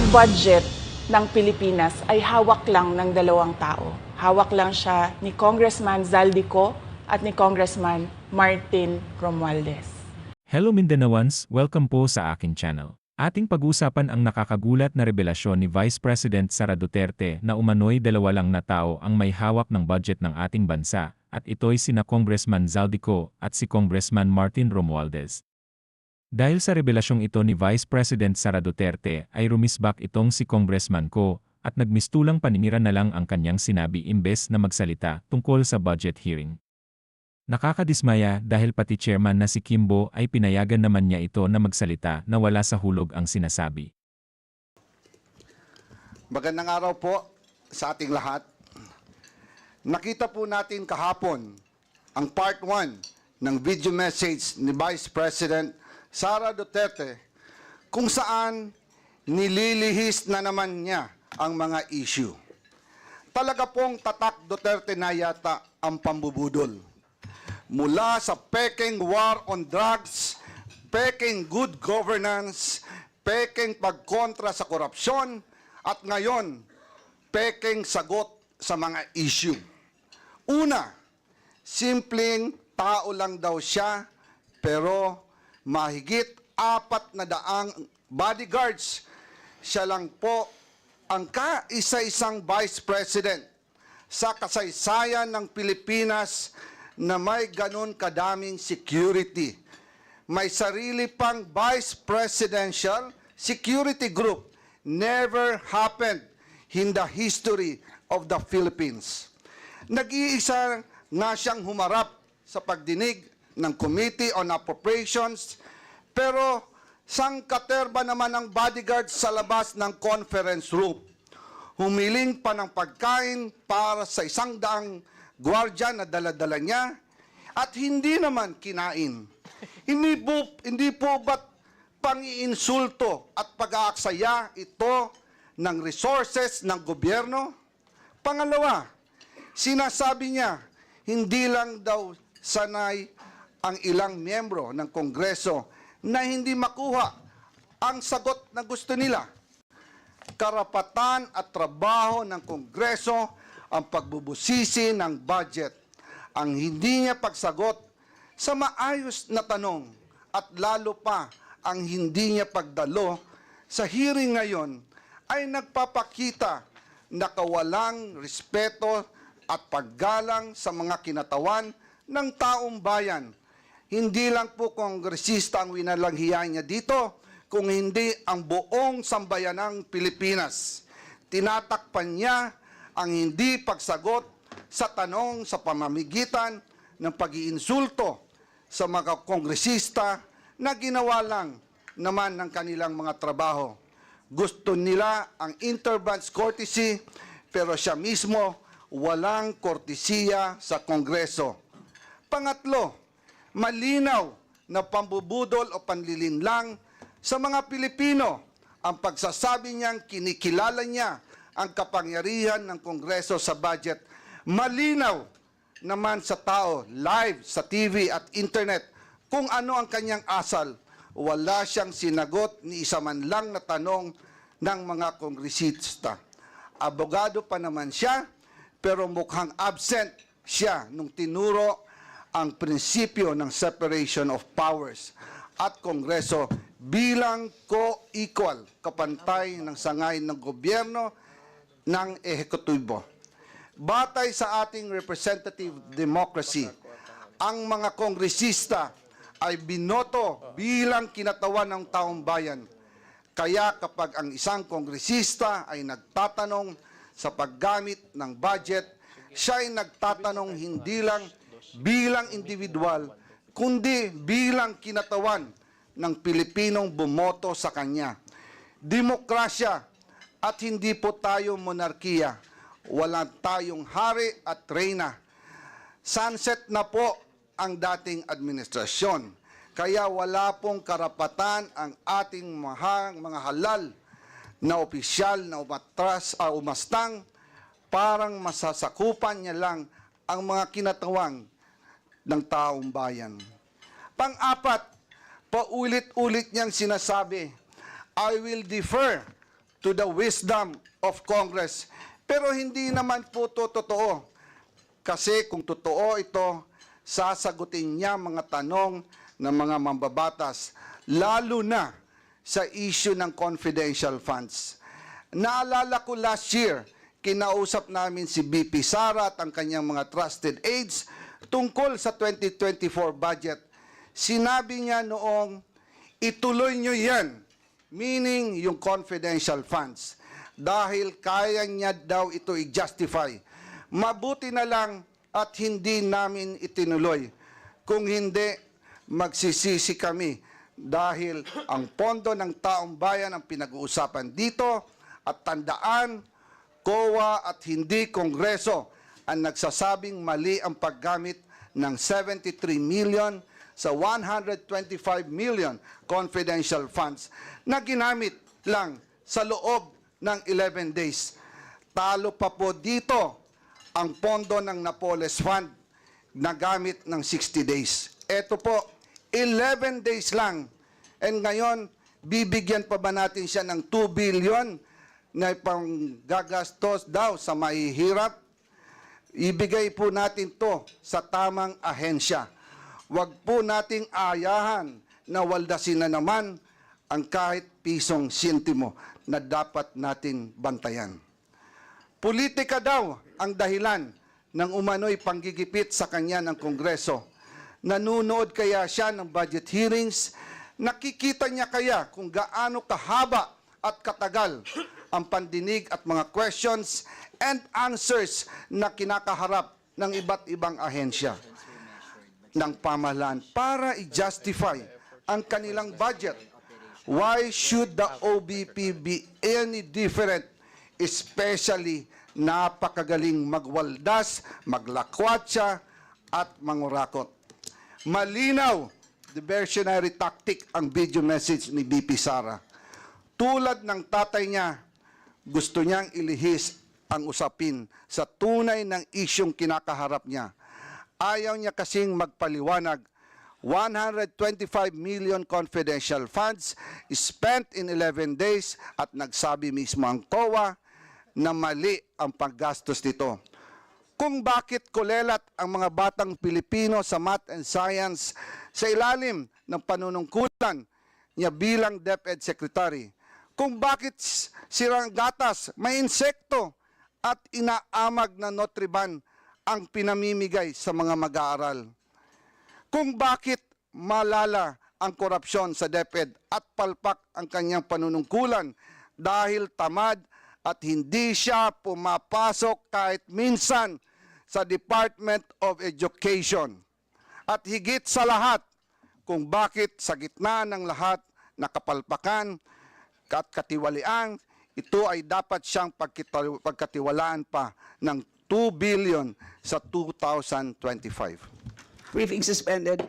ang budget ng Pilipinas ay hawak lang ng dalawang tao. Hawak lang siya ni Congressman Zaldico at ni Congressman Martin Romualdez. Hello Mindanaoans, welcome po sa aking channel. Ating pag-usapan ang nakakagulat na revelasyon ni Vice President Sara Duterte na umano'y dalawa lang na tao ang may hawak ng budget ng ating bansa, at ito'y sina Congressman Zaldico at si Congressman Martin Romualdez. Dahil sa revelasyong ito ni Vice President Sara Duterte ay rumisbak itong si Congressman ko at nagmistulang paninira na lang ang kanyang sinabi imbes na magsalita tungkol sa budget hearing. Nakakadismaya dahil pati chairman na si Kimbo ay pinayagan naman niya ito na magsalita na wala sa hulog ang sinasabi. Magandang araw po sa ating lahat. Nakita po natin kahapon ang part 1 ng video message ni Vice President Sara Duterte kung saan nililihis na naman niya ang mga issue. Talaga pong tatak Duterte na yata ang pambubudol. Mula sa peking war on drugs, peking good governance, peking pagkontra sa korupsyon, at ngayon, peking sagot sa mga issue. Una, simpleng tao lang daw siya, pero mahigit 400 bodyguards. Siya lang po ang kaisa-isang Vice President sa kasaysayan ng Pilipinas na may ganun kadaming security. May sarili pang Vice Presidential Security Group. Never happened in the history of the Philippines. Nag-iisa nga siyang humarap sa pagdinig ng Committee on Appropriations, pero sangkaterba naman ang bodyguard sa labas ng conference room. Humiling pa ng pagkain para sa 100 gwardiya na dala-dala niya at hindi naman kinain. Hindi po ba't pang-iinsulto at pag-aaksaya ito ng resources ng gobyerno? Pangalawa, sinasabi niya hindi lang daw sanay ang ilang miyembro ng Kongreso na hindi makuha ang sagot na gusto nila. Karapatan at trabaho ng Kongreso ang pagbubusisi ng budget. Ang hindi niya pagsagot sa maayos na tanong at lalo pa ang hindi niya pagdalo sa hearing ngayon ay nagpapakita na kawalang respeto at paggalang sa mga kinatawan ng taong bayan. Hindi lang po kongresista ang winalanghiyan niya dito, kung hindi ang buong sambayanang Pilipinas. Tinatakpan niya ang hindi pagsagot sa tanong sa pamamagitan ng pag-iinsulto sa mga kongresista na ginawa lang naman ng kanilang mga trabaho. Gusto nila ang interbranch courtesy, pero siya mismo walang kortesiya sa Kongreso. Pangatlo, malinaw na pambubudol o panlilinlang sa mga Pilipino ang pagsasabi niyang kinikilala niya ang kapangyarihan ng Kongreso sa budget. Malinaw naman sa tao, live sa TV at internet, kung ano ang kanyang asal. Wala siyang sinagot ni isa man lang na tanong ng mga kongresista. Abogado pa naman siya, pero mukhang absent siya nung tinuro ang prinsipyo ng separation of powers at Kongreso bilang co-equal, kapantay ng sangay ng gobyerno ng ehekutibo. Batay sa ating representative democracy, ang mga kongresista ay binoto bilang kinatawan ng taong bayan. Kaya kapag ang isang kongresista ay nagtatanong sa paggamit ng budget, siya ay nagtatanong hindi lang bilang individual, kundi bilang kinatawan ng Pilipinong bumoto sa kanya. Demokrasya at hindi po tayo monarkiya. Wala tayong hari at reyna. Sunset na po ang dating administrasyon. Kaya wala pong karapatan ang ating mga halal na opisyal na umastang, parang masasakupan niya lang ang mga kinatawang ng taong bayan. Pang-apat, paulit-ulit niyang sinasabi, I will defer to the wisdom of Congress. Pero hindi naman po to totoo. Kasi kung totoo ito, sasagutin niya mga tanong ng mga mambabatas, lalo na sa issue ng confidential funds. Naalala ko last year, kinausap namin si BP Sara at ang kanyang mga trusted aides tungkol sa 2024 budget. Sinabi niya noong, ituloy niyo yan, meaning yung confidential funds, dahil kaya niya daw ito i-justify. Mabuti na lang at hindi namin itinuloy. Kung hindi, magsisisi kami dahil ang pondo ng taong bayan ang pinag-uusapan dito at tandaan, COA at hindi Kongreso ang nagsasabing mali ang paggamit ng 73 million sa 125 million confidential funds na ginamit lang sa loob ng 11 days. Talo pa po dito ang pondo ng Napoles Fund na gamit ng 60 days. Ito po, 11 days lang. And ngayon, bibigyan pa ba natin siya ng 2 billion na panggagastos daw sa mahihirap? Ibigay po natin to sa tamang ahensya. Huwag po nating ayahan na waldasin na naman ang kahit pisong sintimo na dapat natin bantayan. Politika daw ang dahilan ng umano'y panggigipit sa kanya ng Kongreso. Nanunood kaya siya ng budget hearings? Nakikita niya kaya kung gaano kahaba at katagal ang pandinig at mga questions and answers na kinakaharap ng iba't ibang ahensya ng pamahalaan para i-justify ang kanilang budget? Why should the OBP be any different? Especially napakagaling magwaldas, maglakwatsa, at mangurakot. Malinaw, diversionary tactic ang video message ni BP Sara. Tulad ng tatay niya, gusto niyang ilihis ang usapin sa tunay ng isyong kinakaharap niya. Ayaw niya kasing magpaliwanag. 125 million confidential funds spent in 11 days at nagsabi mismo ang COA na mali ang paggastos nito. Kung bakit kulelat ang mga batang Pilipino sa math and science sa ilalim ng panunungkulan niya bilang DepEd Secretary. Kung bakit sirang gatas, may insekto at inaamag na Nutriban ang pinamimigay sa mga mag-aaral. Kung bakit malala ang korupsyon sa DepEd at palpak ang kanyang panunungkulan dahil tamad at hindi siya pumapasok kahit minsan sa Department of Education. At higit sa lahat, kung bakit sa gitna ng lahat na kapalpakan at katiwalian, ito ay dapat siyang pagkatiwalaan pa ng 2 billion sa 2025. Briefing suspended.